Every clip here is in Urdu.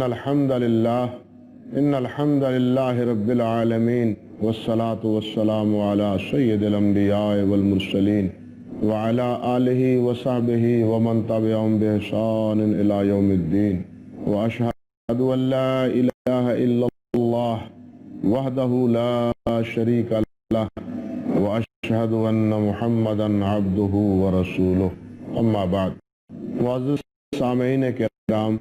الحمد للہ رب العالمین والصلاة والسلام علی سید الانبیاء والمرسلین وعلی آلہ وصحبہ ومن تبعہم بإحسان الی یوم الدین واشہد ان لا الہ الا اللہ وحدہ لا شریک لہ واشہد ان محمدا عبدہ ورسولہ اما بعد۔ معزز سامعین کرام،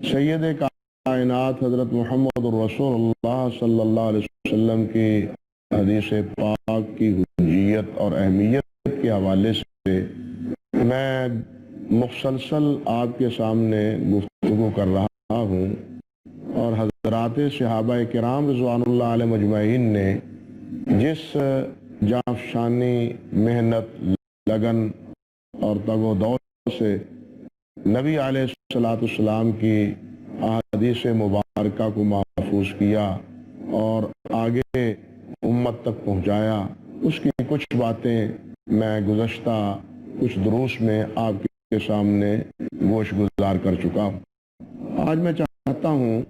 سید کائنات حضرت محمد رسول اللہ صلی اللہ علیہ وسلم کی حدیث پاک کی حجیت اور اہمیت کے حوالے سے میں مسلسل آپ کے سامنے گفتگو کر رہا ہوں، اور حضرات صحابہ کرام رضوان اللہ علیہ مجمعین نے جس جانفشانی، محنت، لگن اور تگ و دو سے نبی علیہ السلام کی احادیث مبارکہ کو محفوظ کیا اور آگے امت تک پہنچایا، اس کی کچھ باتیں میں گزشتہ کچھ دروس میں آپ کے سامنے گوش گزار کر چکا ہوں۔ آج میں چاہتا ہوں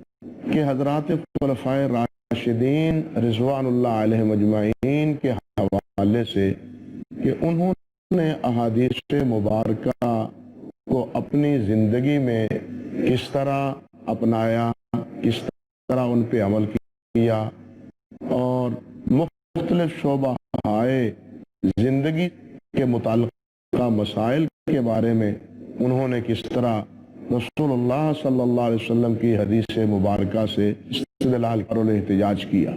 کہ حضرات خلفائے راشدین رضوان اللہ علیہ مجمعین کے حوالے سے کہ انہوں نے احادیث مبارکہ کو اپنی زندگی میں کس طرح اپنایا، کس طرح ان پہ عمل کیا، اور مختلف شعبہ زندگی کے متعلقہ مسائل کے بارے میں انہوں نے کس طرح رسول اللہ صلی اللہ علیہ وسلم کی حدیث مبارکہ سے استدلال اور احتجاج کیا۔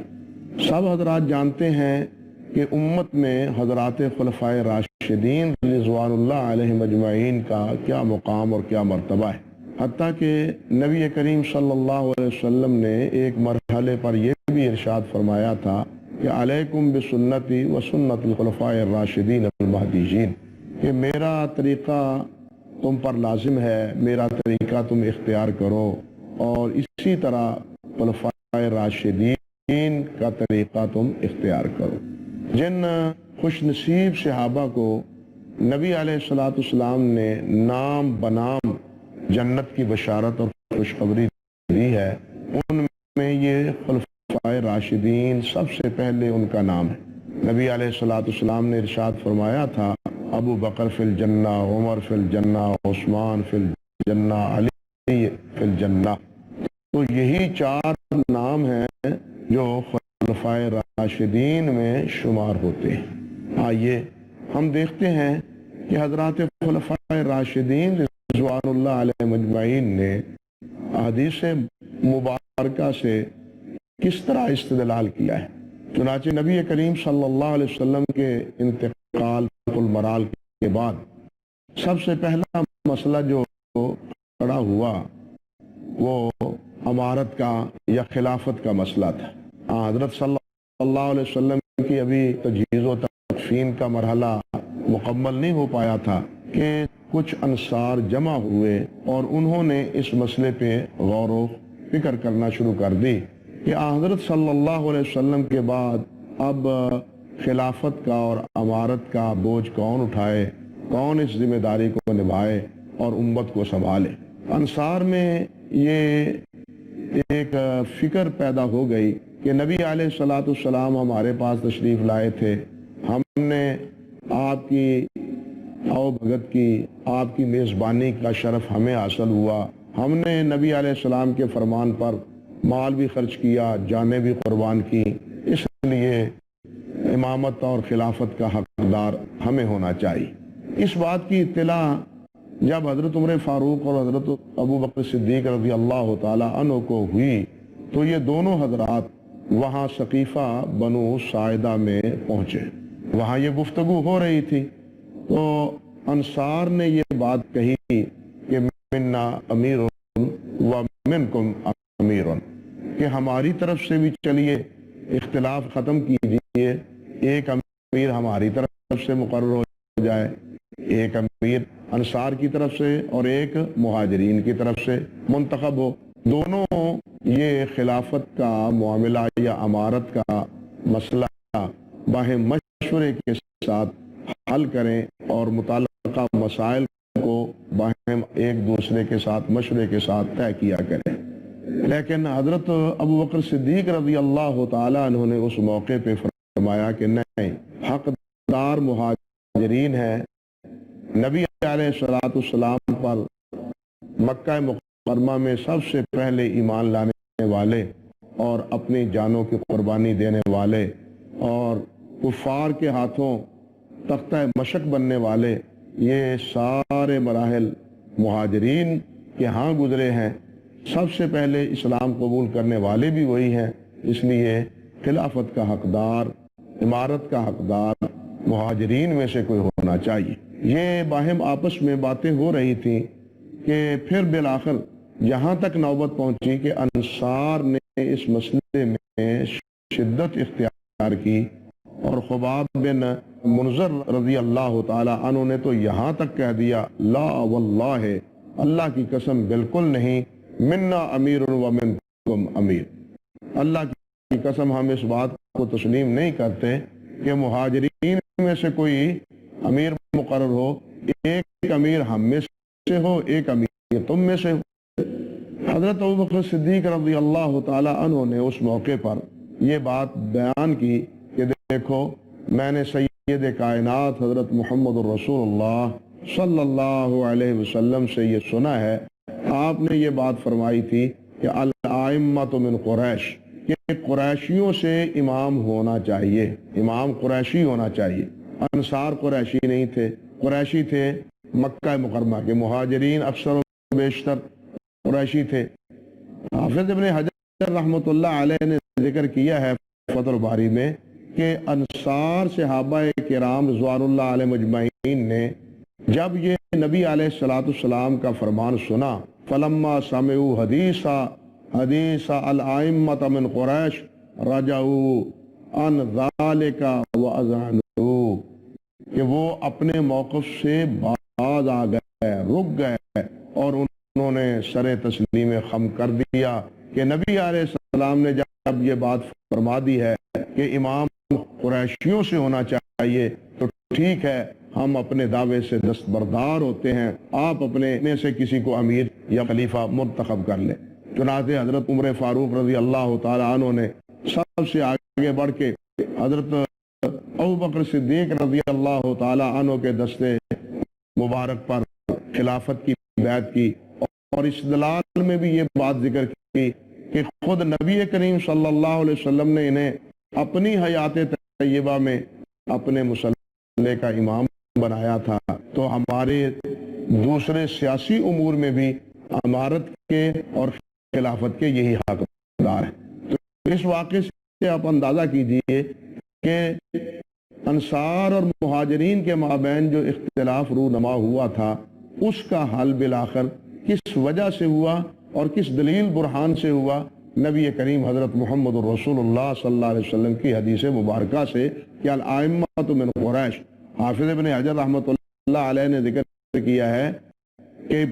سب حضرات جانتے ہیں کہ امت میں حضرات خلفائے راشدین رضوان اللہ علیہ مجمعین کا کیا مقام اور کیا مرتبہ ہے، حتیٰ کہ نبی کریم صلی اللہ علیہ وسلم نے ایک مرحلے پر یہ بھی ارشاد فرمایا تھا کہ علیکم بسنتی و سنت الخلفاء الراشدین المہدیین، کہ میرا طریقہ تم پر لازم ہے، میرا طریقہ تم اختیار کرو، اور اسی طرح خلفاء راشدین کا طریقہ تم اختیار کرو۔ جن خوش نصیب صحابہ کو نبی علیہ السلام نے نام بنام جنت کی بشارت اور خوشخبری دی ہے، ان میں یہ خلفائے راشدین سب سے پہلے ان کا نام ہے۔ نبی علیہ السلام نے ارشاد فرمایا تھا ابو بکر فی الجنہ، عمر فی الجنہ، عثمان فی الجنہ، علی فی الجنہ۔ تو یہی چار نام ہیں جو خلفائے راشدین میں شمار ہوتے ہیں۔ آئیے ہم دیکھتے ہیں کہ حضرات خلفائے راشدین رضوان اللہ علیہ مجمعین نے حدیث مبارکہ سے کس طرح استدلال کیا ہے۔ چنانچہ نبی کریم صلی اللہ علیہ وسلم کے انتقال المرال کے بعد سب سے پہلا مسئلہ جو کھڑا ہوا وہ امارت کا یا خلافت کا مسئلہ تھا۔ حضرت صلی اللہ علیہ وسلم کی ابھی تجہیز و تکفین کا مرحلہ مکمل نہیں ہو پایا تھا کہ کچھ انصار جمع ہوئے اور انہوں نے اس مسئلے پہ غور و فکر کرنا شروع کر دی کہ حضرت صلی اللہ علیہ وسلم کے بعد اب خلافت کا اور امارت کا بوجھ کون اٹھائے، کون اس ذمہ داری کو نبھائے اور امت کو سنبھالے۔ انصار میں یہ ایک فکر پیدا ہو گئی کہ نبی علیہ السلام ہمارے پاس تشریف لائے تھے، ہم نے آپ کی آؤ بھگت کی، آپ کی میزبانی کا شرف ہمیں حاصل ہوا، ہم نے نبی علیہ السلام کے فرمان پر مال بھی خرچ کیا، جانیں بھی قربان کی، اس لیے امامت اور خلافت کا حقدار ہمیں ہونا چاہیے۔ اس بات کی اطلاع جب حضرت عمر فاروق اور حضرت ابو بکر صدیق رضی اللہ تعالی عنہ کو ہوئی تو یہ دونوں حضرات وہاں سقیفہ بنو ساعدہ میں پہنچے، وہاں یہ گفتگو ہو رہی تھی، تو انصار نے یہ بات کہی کہ منا امیر و منکم امیر، کہ ہماری طرف سے بھی چلیے اختلاف ختم کیجئے، ایک امیر ہماری طرف سے مقرر ہو جائے، ایک امیر انصار کی طرف سے اور ایک مہاجرین کی طرف سے منتخب ہو، دونوں یہ خلافت کا معاملہ یا امارت کا مسئلہ باہم مشورے کے ساتھ حل کریں اور متعلقہ مسائل کو باہم ایک دوسرے کے ساتھ مشورے کے ساتھ طے کیا کریں۔ لیکن حضرت ابو بکر صدیق رضی اللہ تعالیٰ عنہ نے اس موقع پہ فرمایا کہ نہیں، حقدار مہاجرین ہے۔ نبی علیہ السلام پر مکہ مکرمہ میں سب سے پہلے ایمان لانے والے اور اپنی جانوں کی قربانی دینے والے اور کفار کے ہاتھوں تختہ مشق بننے والے، یہ سارے مراحل مہاجرین کے ہاں گزرے ہیں۔ سب سے پہلے اسلام قبول کرنے والے بھی وہی ہیں، اس لیے خلافت کا حقدار، امارت کا حقدار مہاجرین میں سے کوئی ہونا چاہیے۔ یہ باہم آپس میں باتیں ہو رہی تھیں کہ پھر بالآخر یہاں تک نوبت پہنچی کہ انصار نے اس مسئلے میں شدت اختیار کی، اور خباب بن منذر رضی اللہ تعالی عنہ نے تو یہاں تک کہہ دیا، لا واللہ، اللہ کی قسم بالکل نہیں، منا امیر و منکم امیر، اللہ کی قسم ہم اس بات کو تسلیم نہیں کرتے کہ مہاجرین میں سے کوئی امیر مقرر ہو، ایک امیر ہم میں سے ہو، ایک امیر تم میں سے ہو۔ حضرت ابوبکر صدیق رضی اللہ تعالی عنہ نے اس موقع پر یہ بات بیان کی کہ دیکھو، میں نے سید کائنات حضرت محمد الرسول اللہ صلی اللہ علیہ وسلم سے یہ سنا ہے، آپ نے یہ بات فرمائی تھی کہ الائمۃ من قریش، کہ قریشیوں سے امام ہونا چاہیے، امام قریشی ہونا چاہیے۔ انصار قریشی نہیں تھے، قریشی تھے مکہ مکرمہ کے، مہاجرین اکثر و بیشتر قریشی تھے۔ حافظ ابن حجر رحمۃ اللہ علیہ نے ذکر کیا ہے فتح الباری میں کہ انصار صحابہ کرام رضوان اللہ علیہ مجمعین نے جب یہ نبی علیہ السلام کا فرمان سنا، فلما سمعوا حدیث الائمۃ من قریش رجعوا عن ذالک واذعنوا، کہ وہ اپنے موقف سے باز آ گئے، رک گئے، اور انہوں نے سر تسلیم خم کر دیا کہ نبی علیہ السلام نے جب یہ بات فرما دی ہے کہ امام قریشیوں سے ہونا چاہیے تو ٹھیک ہے، ہم اپنے دعوے سے دستبردار ہوتے ہیں، آپ اپنے میں سے کسی کو امیر یا خلیفہ منتخب کر لیں۔ چنانچہ حضرت عمر فاروق رضی اللہ تعالی عنہ نے سب سے آگے بڑھ کے حضرت ابوبکر صدیق رضی اللہ تعالی عنہ کے دستے مبارک پر خلافت کی بیعت کی، اور استدلال میں بھی یہ بات ذکر کی کہ خود نبی کریم صلی اللہ علیہ وسلم نے انہیں اپنی حیات طیبہ میں اپنے مسلح کا امام بنایا تھا، تو ہمارے دوسرے سیاسی امور میں بھی امارت کے اور خلافت کے یہی حقدار ہیں۔ تو اس واقعے سے آپ اندازہ کیجئے کہ انصار اور مہاجرین کے مابین جو اختلاف رونما ہوا تھا، اس کا حل بالآخر کس وجہ سے ہوا اور کس دلیل برہان سے ہوا؟ نبی کریم حضرت محمد الرسول اللہ صلی اللہ علیہ وسلم کی حدیث مبارکہ سے کہ الائمۃ من قریش۔ حافظ ابن حجر رحمۃ اللہ علیہ نے ذکر کیا ہے کہ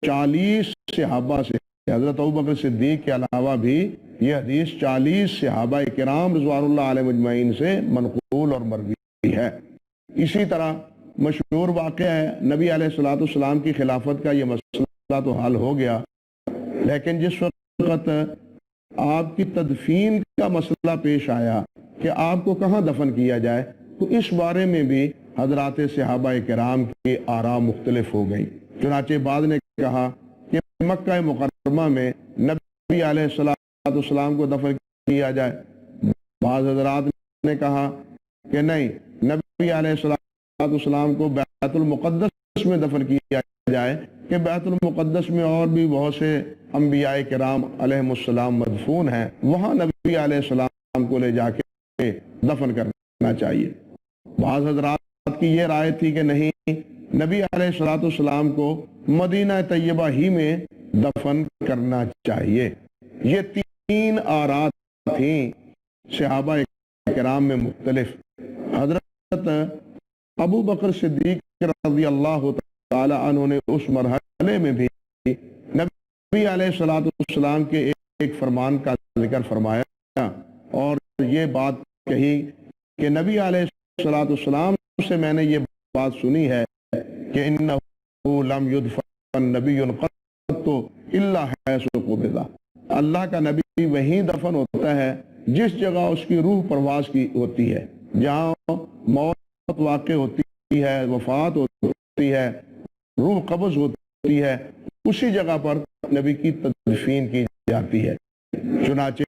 40 صحابہ سے، حضرت ابوبکر صدیق کے علاوہ بھی یہ حدیث 40 صحابہ کرام رضوان اللہ علیہ مجمعین سے منقول اور مروی ہے۔ اسی طرح مشہور واقعہ ہے، نبی علیہ السلام کی خلافت کا یہ مسئلہ تو حل ہو گیا، لیکن جس وقت آپ کی تدفین کا مسئلہ پیش آیا کہ آپ کو کہاں دفن کیا جائے، تو اس بارے میں بھی حضرات صحابہ کرام کی آراء مختلف ہو گئی۔ چنانچہ بعض نے کہا کہ مکہ مکرمہ میں نبی علیہ السلام کو دفن کیا جائے، بعض حضرات نے کہا کہ نہیں، نبی علیہ السلام کو بیت المقدس میں دفن کیا جائے، کہ بیت المقدس میں اور بھی بہت سے انبیاء کرام علیہم السلام مدفون ہیں، وہاں نبی علیہ السلام کو لے جا کے دفن کرنا چاہیے۔ بعض حضرات کی یہ رائے تھی کہ نہیں، نبی علیہ السلام کو مدینہ طیبہ ہی میں دفن کرنا چاہیے۔ یہ 3 آراء تھیں صحابہ کرام میں مختلف۔ حضرت ابو بکر صدیق رضی اللہ تعالی عنہ نے اس مرحلے میں بھی نبی علیہ السلام کے ایک فرمان کا ذکر فرمایا اور یہ بات کہی کہ نبی علیہ السلام سے میں نے یہ بات سنی ہے کہ انہ لم یدفن نبی قط الا حیث قبض، اللہ کا نبی وہیں دفن ہوتا ہے جس جگہ اس کی روح پرواز کی ہوتی ہے، جہاں موت واقع ہوتی ہے، وفات ہوتی ہے، روح قبض ہوتی ہے، اسی جگہ پر نبی کی تدفین کی جاتی ہے۔ چنانچہ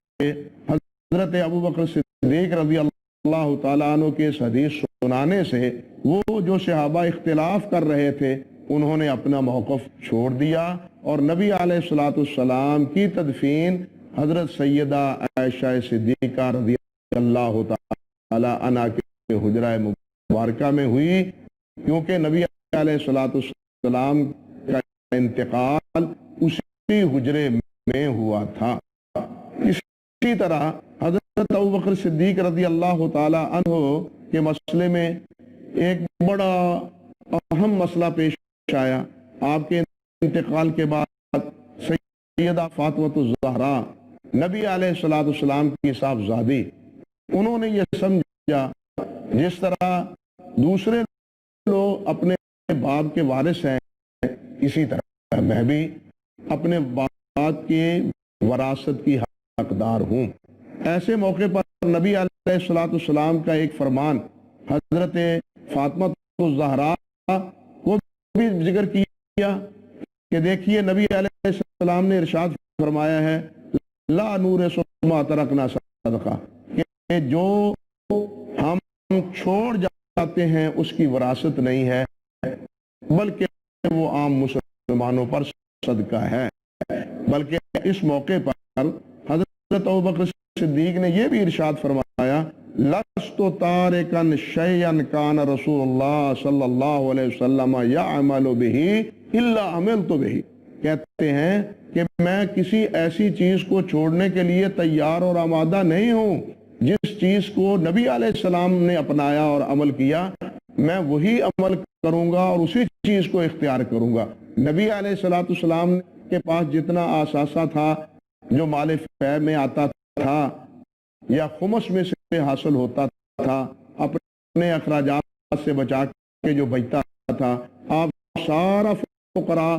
حضرت ابوبکر صدیق رضی اللہ تعالیٰ عنہ کے اس حدیث سنانے سے وہ جو صحابہ اختلاف کر رہے تھے انہوں نے اپنا موقف چھوڑ دیا اور نبی علیہ الصلوۃ والسلام کی تدفین حضرت سیدہ عائشہ صدیقہ رضی اللہ تعالیٰ عنہ کے حجرہ مبارکہ میں ہوئی، کیونکہ نبی علیہ الصلوۃ والسلام کا انتقال اسی حجرے میں ہوا تھا۔ اسی طرح حضرت ابوبکر صدیق رضی اللہ تعالی عنہ کے مسئلے میں ایک بڑا اہم مسئلہ پیش آیا۔ آپ کے انتقال کے بعد سیدہ فاطمہ الزہرا نبی علیہ الصلوۃ والسلام کی صاحبزادی، انہوں نے یہ سمجھا جس طرح دوسرے لوگ اپنے باپ کے وارث ہیں، اسی طرح میں بھی اپنے باپ کے وراثت کی حقدار ہوں۔ ایسے موقع پر نبی علیہ الصلوۃ والسلام کا ایک فرمان حضرت فاطمہ الزہرا کو بھی ذکر کیا کہ دیکھیے نبی علیہ السلام نے ارشاد فرمایا ہے لا نورث ما ترکنا صدقہ، کہ جو ہم چھوڑ جاتے ہیں اس کی وراثت نہیں ہے بلکہ وہ عام مسلمانوں پر صدقہ ہے۔ بلکہ اس موقع پر حضرت ابوبکر صدیق نے یہ بھی ارشاد فرمایا لست تارکا شیئا کان رسول اللہ صلی اللہ علیہ وسلم یعمل بہ الا عملت بہ، کہتے ہیں کہ میں کسی ایسی چیز کو چھوڑنے کے لیے تیار اور آمادہ نہیں ہوں جس چیز کو نبی علیہ السلام نے اپنایا اور عمل کیا، میں وہی عمل کروں گا اور اسی چیز کو اختیار کروں گا۔ نبی علیہ السلام کے پاس جتنا اثاثہ تھا جو مال فیع میں آتا تھا یا خمس میں سے حاصل ہوتا تھا، اپنے اخراجات سے بچا کے جو بچتا تھا، آپ سارا فقراء،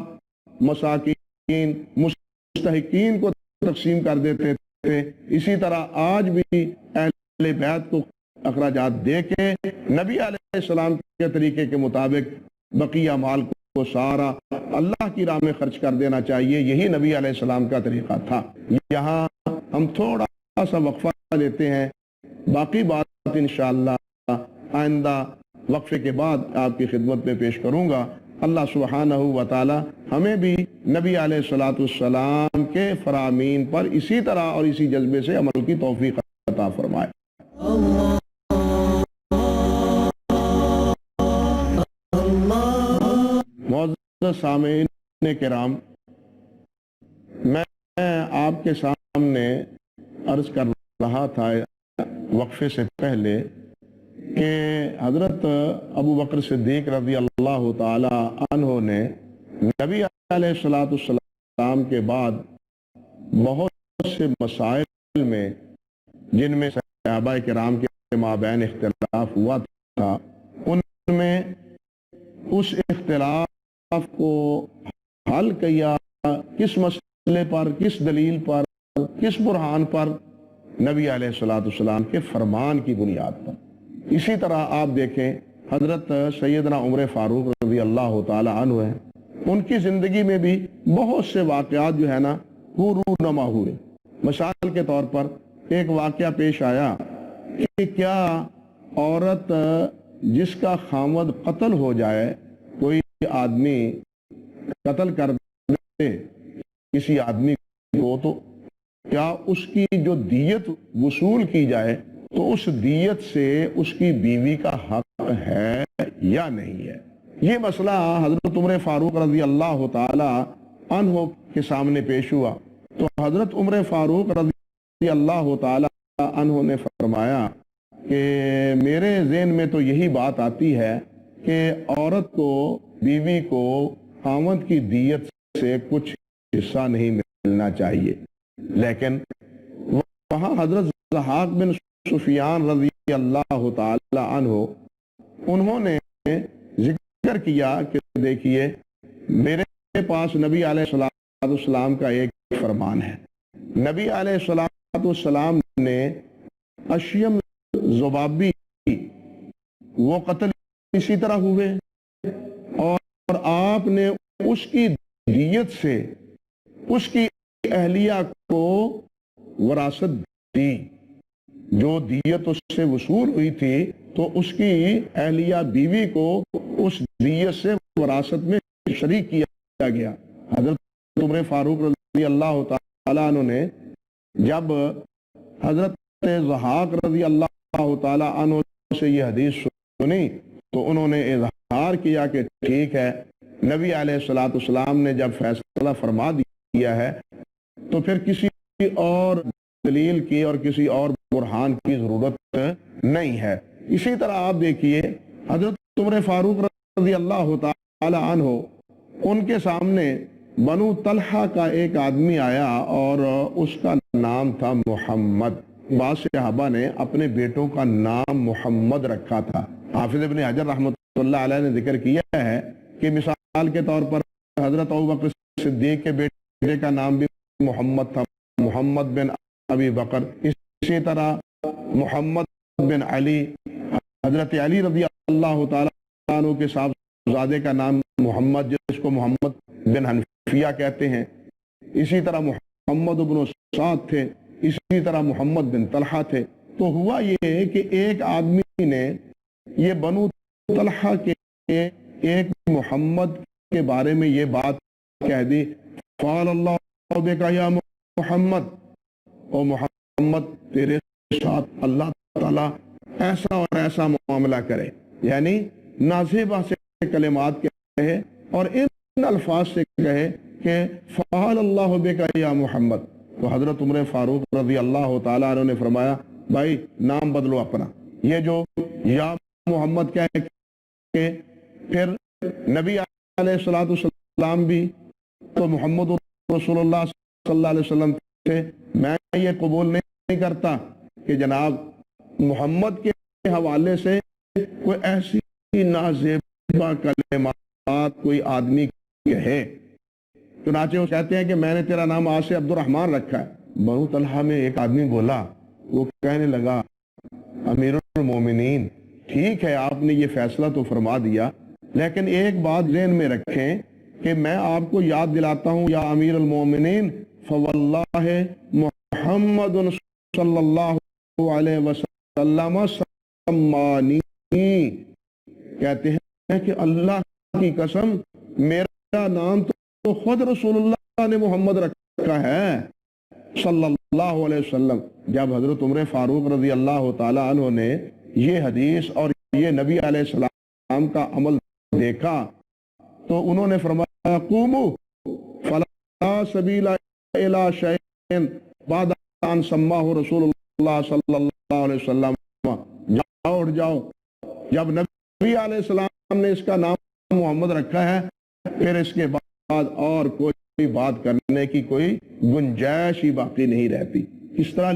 مساکین، مستحقین کو تقسیم کر دیتے تھے۔ اسی طرح آج بھی اہل بیت کو اخراجات دے کے نبی علیہ السلام کے طریقے کے مطابق بقیہ مال کو سارا اللہ کی راہ میں خرچ کر دینا چاہیے، یہی نبی علیہ السلام کا طریقہ تھا۔ یہاں ہم تھوڑا سا وقفہ لیتے ہیں، باقی بات انشاءاللہ آئندہ وقفے کے بعد آپ کی خدمت میں پیش کروں گا۔ اللہ سبحانہ و تعالی ہمیں بھی نبی علیہ الصلوۃ والسلام کے فرامین پر اسی طرح اور اسی جذبے سے عمل کی توفیق عطا فرمائے۔ معزز سامعین کرام، میں آپ کے سامنے عرض کر رہا تھا وقفے سے پہلے کہ حضرت ابوبکر صدیق رضی اللہ تعالی عنہ نے نبی علیہ الصلوۃ والسلام کے بعد بہت سے مسائل میں جن میں صحابہ کرام کے مابین اختلاف ہوا تھا، ان میں اس اختلاف کو حل کیا کس مسئلے پر، کس دلیل پر، کس برہان پر؟ نبی علیہ الصلوۃ والسلام کے فرمان کی بنیاد پر۔ اسی طرح آپ دیکھیں حضرت سیدنا عمر فاروق رضی اللہ تعالی عنہ ہیں، ان کی زندگی میں بھی بہت سے واقعات جو ہے نا وہ رونما ہوئے۔ مثال کے طور پر ایک واقعہ پیش آیا کہ کیا عورت جس کا خامد قتل ہو جائے، کوئی آدمی قتل کر دے کسی آدمی کو، تو کیا اس کی جو دیت وصول کی جائے تو اس دیت سے اس کی بیوی کا حق ہے یا نہیں ہے؟ یہ مسئلہ حضرت عمر فاروق رضی اللہ تعالی عنہ کے سامنے پیش ہوا تو حضرت عمر فاروق رضی اللہ تعالی عنہ نے فرمایا کہ میرے ذہن میں تو یہی بات آتی ہے کہ عورت کو، بیوی کو خاوند کی دیت سے کچھ حصہ نہیں ملنا چاہیے، لیکن وہاں حضرت ضحاک بن سفیان رضی اللہ تعالی عنہ انہوں نے ذکر کیا کہ دیکھیے میرے پاس نبی علیہ السلام کا ایک فرمان ہے نبی علیہ الصلوۃ والسلام نے اشیم زبابی وہ قتل اسی طرح ہوئے، اور آپ نے اس کی دیت سے اس کی اہلیہ کو وراثت دی، جو دیت اس سے وصول ہوئی تھی تو اس کی اہلیہ بیوی کو اس دیت سے وراثت میں شریک کیا گیا۔ حضرت عمر فاروق رضی اللہ تعالیٰ عنہ نے جب حضرت ضحاک رضی اللہ تعالیٰ عنہ سے یہ حدیث سنی تو انہوں نے اظہار کیا کہ ٹھیک ہے، نبی علیہ الصلوۃ والسلام نے جب فیصلہ فرما دیا ہے تو پھر کسی اور دلیل کی اور کسی اور برہان کی ضرورت نہیں ہے۔ اسی طرح آپ دیکھیے حضرت عمر فاروق رضی اللہ تعالی عنہ، ان کے سامنے بنو طلحہ کا ایک آدمی آیا اور اس کا نام تھا محمد۔ بعض صحابہ نے اپنے بیٹوں کا نام محمد رکھا تھا۔ حافظ ابن حجر رحمۃ اللہ علیہ نے ذکر کیا ہے کہ مثال کے طور پر حضرت ابوبکر صدیق کے بیٹے کا نام بھی محمد تھا، محمد بن ابی بکر۔ اسی طرح محمد بن علی، حضرت علی رضی اللہ تعالیٰ عنہ کے صاحبزادے کا نام محمد، جس کو محمد بن حنفیہ کہتے ہیں۔ اسی طرح محمد بن سعد تھے، اسی طرح محمد بن طلحہ تھے۔ تو ہوا یہ کہ ایک آدمی نے یہ بنو طلحہ کے ایک محمد کے بارے میں یہ بات کہہ دی، فعل اللہ بک یا محمد، او محمد تیرے ساتھ اللہ تعالیٰ ایسا اور ایسا معاملہ کرے، یعنی نازیبہ سے کلمات کہے اور ان الفاظ سے کہے کہ فعل اللہ بک یا محمد۔ تو حضرت عمر فاروق رضی اللہ تعالیٰ عنہ نے فرمایا بھائی نام بدلو اپنا، یہ جو یا محمد کہہ کے پھر نبی علیہ الصلوۃ والسلام بھی تو محمد رسول اللہ صلی اللہ علیہ وسلم تھے۔ میں یہ قبول نہیں کرتا کہ جناب محمد کے حوالے سے کوئی ایسی نازیبہ کلمات کوئی آدمی کہے۔ چنانچہ وہ کہتے ہیں کہ میں نے تیرا نام آج سے عبد الرحمن رکھا ہے۔ بنو طلحہ میں ایک آدمی بولا، وہ کہنے لگا امیر المومنین ٹھیک ہے آپ نے یہ فیصلہ تو فرما دیا، لیکن ایک بات ذہن میں رکھیں کہ میں آپ کو یاد دلاتا ہوں یا امیر المومنین فواللہ محمد صلی اللہ علیہ وسلم سمانی، کہتے ہیں کہ اللہ کی قسم میرا نام تو خود رسول اللہ نے محمد رکھا ہے صلی اللہ علیہ وسلم۔ جب حضرت عمر فاروق رضی اللہ تعالی عنہ نے یہ حدیث اور یہ نبی علیہ السلام کا عمل دیکھا تو انہوں نے فرمایا قوموا فلا سبیل الی شیء بعد ان سماہ رسول اللہ صلی اللہ علیہ وسلم، جاؤ اٹھ جاؤ، جب نبی علیہ السلام نے اس کا نام محمد رکھا ہے پھر اس کے بعد اور کوئی بات کرنے کی کوئی گنجائش ہی باقی نہیں رہتی۔ اس طرح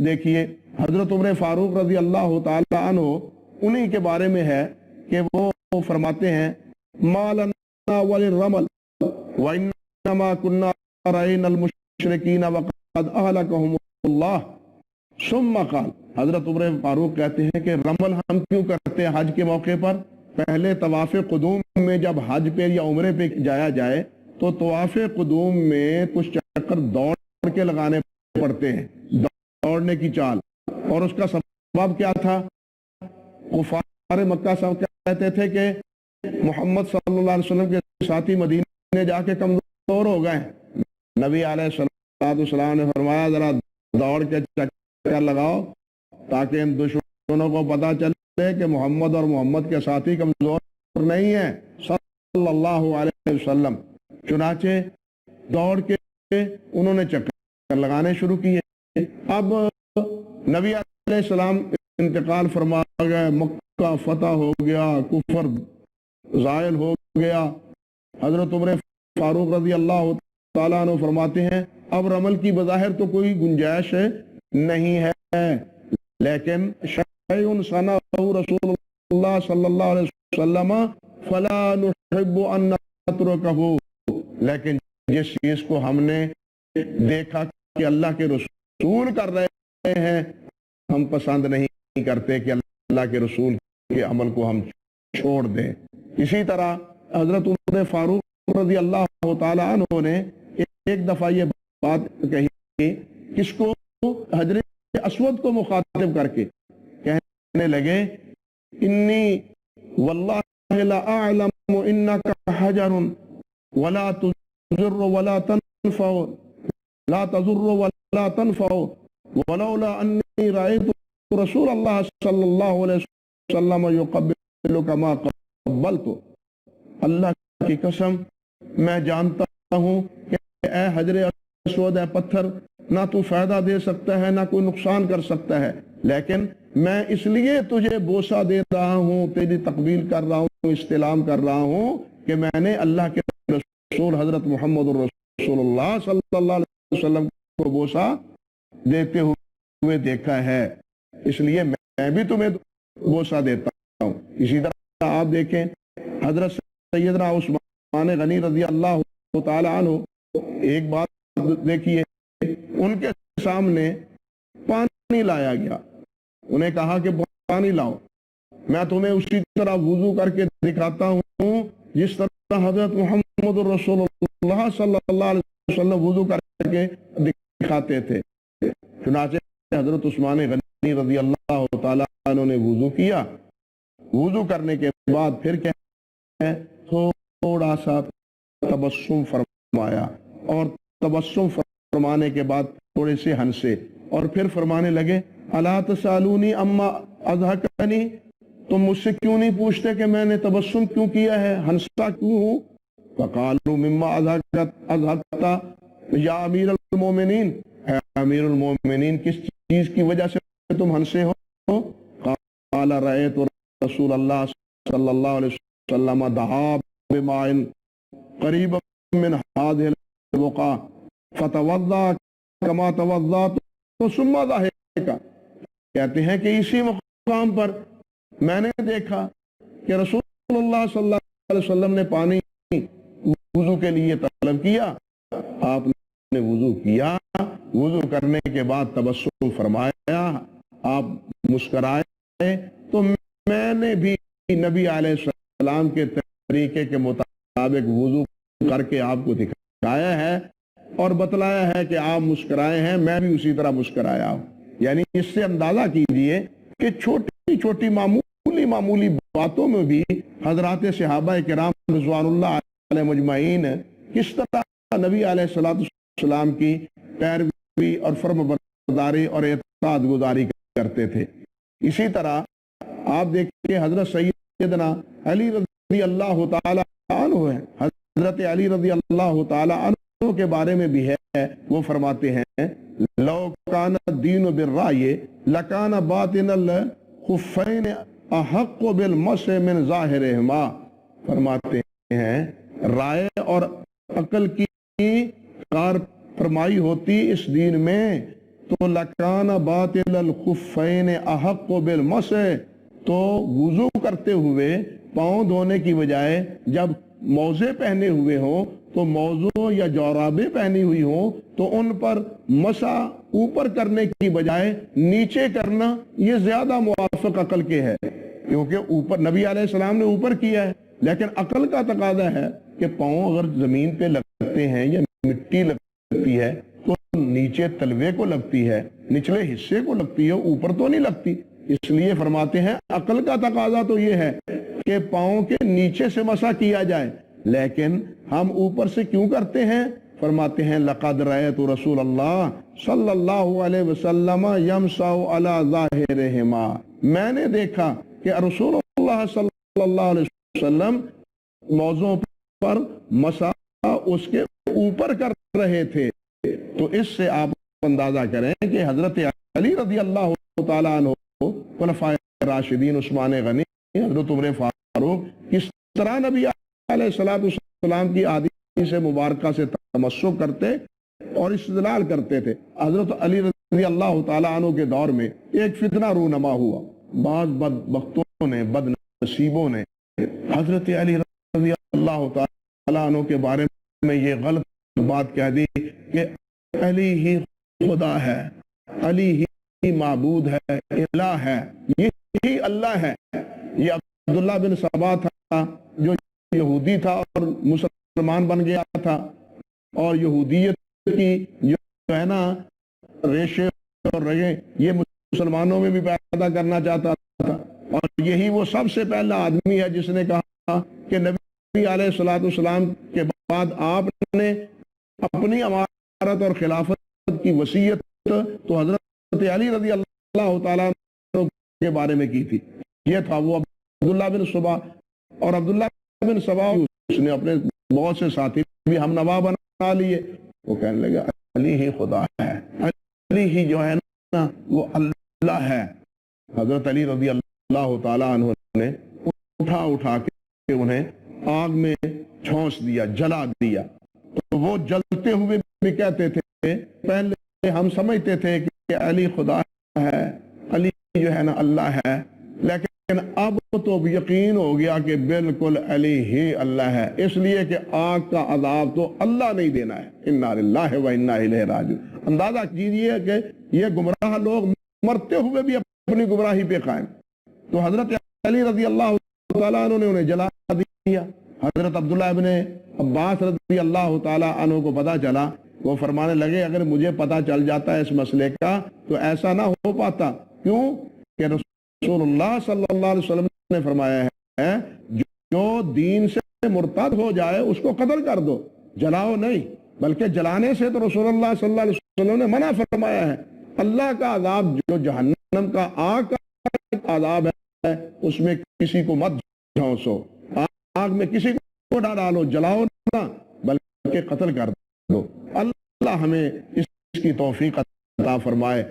دیکھیے حضرت عمر فاروق رضی اللہ تعالی عنہ انہی کے بارے میں ہے کہ وہ فرماتے ہیں ما لنا وللرمل وانما كنا رأينا المشركين وقد اهلكهم اللہ ثم قال، حضرت عمر فاروق کہتے ہیں کہ رمل ہم کیوں کرتے ہیں حج کے موقع پر؟ پہلے طواف قدوم میں جب حج پہ یا عمرے پہ جایا جائے تو طواف قدوم میں کچھ چکر دوڑ کے لگانے پڑتے ہیں، دوڑنے کی چال، اور اس کا سبب کیا تھا؟ کفار مکہ سب کہتے تھے کہ محمد صلی اللہ علیہ وسلم کے ساتھی مدینے جا کے کمزور ہو گئے۔ نبی علیہ السلام نے فرمایا ذرا دوڑ کے چکر لگاؤ تاکہ ان دشمنوں کو پتا چلے کہ محمد اور محمد کے ساتھی کمزور نہیں ہیں صلی اللہ علیہ وسلم۔ چنانچہ دوڑ کے انہوں نے چکر لگانے شروع کیے۔ اب نبی علیہ السلام انتقال فرما گئے، مکہ فتح ہو گیا، کفر زائل ہو گیا۔ حضرت عمر فاروق رضی اللہ تعالیٰ عنہ فرماتے ہیں اب رمل کی بظاہر تو کوئی گنجائش نہیں ہے، لیکن شیء صنعہ رسول اللہ صلی اللہ علیہ وسلم فلا نحب ان نترکہ، لیکن جس چیز کو ہم نے دیکھا کہ اللہ کے رسول کر رہے ہیں، ہم پسند نہیں کرتے کہ اللہ کے رسول کے عمل کو ہم چھوڑ دیں۔ اسی طرح حضرت عمر فاروق رضی اللہ تعالی عنہ نے ایک دفعہ یہ بات کہی، کس کو؟ حجر اسود کو مخاطب کر کے کہنے لگے، انی واللہ لا اعلم انک حجر ولا تضر ولا تنفع لا تضر ولا تنفع ولولا انی رأیت رسول اللہ صلی اللہ علیہ وسلم یقبلک ما قبلت۔ اللہ کی قسم میں جانتا ہوں کہ اے حجر اسود، اے پتھر، نہ تو فائدہ دے سکتا ہے نہ کوئی نقصان کر سکتا ہے، لیکن میں اس لیے تجھے بوسہ دے رہا ہوں، تیری تقبیل کر رہا ہوں، استلام کر رہا ہوں کہ میں نے اللہ کے رسول حضرت محمد رسول اللہ صلی اللہ علیہ وسلم کو بوسہ دیتے ہوئے دیکھا ہے، اس لیے میں بھی تمہیں بوسہ دیتا ہوں۔ اسی طرح آپ دیکھیں حضرت سیدنا عثمان غنی رضی اللہ تعالی عنہ، ایک بات دیکھیے، ان کے سامنے پانی لایا گیا، انہیں کہا کہ پانی لاؤ، میں تمہیں اسی طرح وضو کر کے دکھاتا ہوں جس طرح حضرت محمد رسول اللہ صلی اللہ علیہ وسلم وضو کر کے دکھاتے تھے۔ چنانچہ حضرت عثمان غنی رضی اللہ تعالیٰ عنہ نے وضو کیا، وضو کرنے کے بعد پھر کیا ہے، تھوڑا سا تبسم فرمایا، اور تبسم فرمانے کے بعد تھوڑے سے ہنسے، اور پھر فرمانے لگے، الا تسالونی اما اضحکنی، تم مجھ سے کیوں نہیں پوچھتے کہ میں نے تبسم کیوں کیا ہے، ہنستا کیوں ہوں؟ فقالوا مما اضحکت یا امیر المومنین، اے امیر المومنین کس چیز کی وجہ سے تم ہنسے ہو؟ قال رأیت رسول اللہ صلی اللہ علیہ وسلم دعا بماء قریبا من هذه البقعہ فتوضا کما توضأت ثم ضحک۔ کہتے ہیں کہ اسی مقام پر میں نے دیکھا کہ رسول اللہ صلی اللہ علیہ وسلم نے پانی وضو کے لیے طلب کیا، آپ نے وضو کیا، وضو کرنے کے بعد تبسم فرمایا، آپ مسکرائے، تو میں نے بھی نبی علیہ السلام کے طریقے کے مطابق وضو کر کے آپ کو دکھایا ہے اور بتلایا ہے کہ آپ مسکرائے ہیں، میں بھی اسی طرح مسکرایا ہوں۔ یعنی اس سے اندازہ کیجئے کہ چھوٹی چھوٹی معمولی باتوں میں بھی حضرات صحابہ کرام رضوان اللہ علیہ مجمعین کس طرح نبی علیہ السلام کی پیروی اور فرم برداری اور اطاعت گزاری کرتے تھے۔ اسی طرح آپ دیکھیں حضرت سیدنا علی رضی اللہ تعالی عنہ ہے، حضرت علی رضی اللہ تعالی عنہ کے بارے میں بھی ہے، وہ فرماتے ہیں لو کان الدین بالرائے لکان باطن الخفین احق بالمسح من ظاہرہما۔ فرماتے ہیں رائے اور عقل کی کار فرمائی ہوتی اس دین میں تو لکان باطن الخفین احق بالمسح، تو وضو کرتے ہوئے پاؤں دھونے کی بجائے جب موزے پہنے ہوئے ہوں تو موزوں یا جورابیں پہنی ہوئی ہوں تو ان پر مسح اوپر کرنے کی بجائے نیچے کرنا یہ زیادہ موافق عقل کے ہے، کیونکہ اوپر نبی علیہ السلام نے اوپر کیا ہے، لیکن عقل کا تقاضا ہے کہ پاؤں اگر زمین پہ لگتے ہیں یا مٹی لگتی ہے تو نیچے تلوے کو لگتی ہے، نچلے حصے کو لگتی ہے، اوپر تو نہیں لگتی۔ اس لیے فرماتے ہیں عقل کا تقاضا تو یہ ہے کہ پاؤں کے نیچے سے مسح کیا جائے، لیکن ہم اوپر سے کیوں کرتے ہیں؟ فرماتے ہیں لقد رأیت رسول اللہ صلی اللہ علیہ وسلم یمسح علی ظاہرہما، میں نے دیکھا کہ رسول اللہ صلی اللہ علیہ وسلم موضوع پر مسح اس کے اوپر کر رہے تھے۔ تو اس سے آپ اندازہ کریں کہ حضرت علی رضی اللہ تعالیٰ عنہ، خلفائے راشدین عثمان غنی، حضرت عمر فاروق کس طرح نبی علیہ السلام کی احادیث مبارکہ سے تمسک کرتے اور استدلال کرتے تھے۔ حضرت علی رضی اللہ تعالیٰ عنہ کے دور میں ایک فتنہ رونما ہوا، بعض بدبختوں نے، بد نصیبوں نے حضرت علی رضی اللہ تعالیٰ عنہ کے بارے میں یہ غلط بات کہہ دی کہ علی ہی خدا ہے، علی ہی معبود ہے، الہ ہے، یہی اللہ ہے۔ یہ عبداللہ بن سبا تھا جو یہودی تھا اور مسلمان بن گیا تھا، اور یہودیت کی جو ہے نا ریشے اور رگیں یہ مسلمانوں میں بھی پیدا کرنا چاہتا تھا، اور یہی وہ سب سے پہلا آدمی ہے جس نے کہا کہ نبی علیہ الصلوۃ والسلام کے بعد آپ نے اپنی امارت اور خلافت کی وصیت تو حضرت علی رضی اللہ تعالیٰ عنہ کے بارے میں کی تھی۔ یہ تھا وہ عبداللہ بن سبا، اور عبداللہ بن سبا اس نے اپنے بہت سے ساتھی بھی ہم نوا بنا لیے۔ وہ کہنے لگا علی ہی خدا ہے، علی ہی جو ہے نا وہ اللہ ہے۔ حضرت علی رضی اللہ تعالیٰ عنہ نے اٹھا کے انہیں آگ میں جھونس دیا، جلا دیا۔ تو وہ جلتے ہوئے بھی کہتے تھے پہلے ہم سمجھتے تھے کہ علی خدا ہے، علی جو ہے نا اللہ ہے، لیکن اب تو یقین ہو گیا کہ بالکل علی ہی اللہ ہے، اس لیے کہ آگ کا عذاب تو اللہ نہیں دینا ہے۔ انا للہ و انا الیہ راجعون۔ اندازہ کیجئے کہ یہ گمراہ لوگ مرتے ہوئے بھی اپنی گمراہی پہ قائم۔ تو حضرت علی رضی اللہ تعالیٰ عنہ نے انہیں جلا دیا۔ حضرت عبداللہ ابن عباس رضی اللہ تعالیٰ عنہ کو پتا چلا، وہ فرمانے لگے اگر مجھے پتا چل جاتا ہے اس مسئلے کا تو ایسا نہ ہو پاتا۔ کیوں کہ رسول اللہ صلی اللہ علیہ وسلم نے فرمایا ہے جو دین سے مرتد ہو جائے اس کو قتل کر دو، جلاؤ نہیں، بلکہ جلانے سے تو رسول اللہ صلی اللہ علیہ وسلم نے منع فرمایا ہے۔ اللہ کا عذاب جو جہنم کا آگ کا عذاب ہے اس میں کسی کو مت جھونسو، آگ میں کسی کو نہ ڈالو، جلاؤ نہ بلکہ قتل کر دو۔ اللہ ہمیں اس کی توفیق عطا فرمائے۔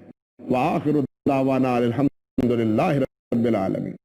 وآخر دعوانا الحمد للہ رب العالمین۔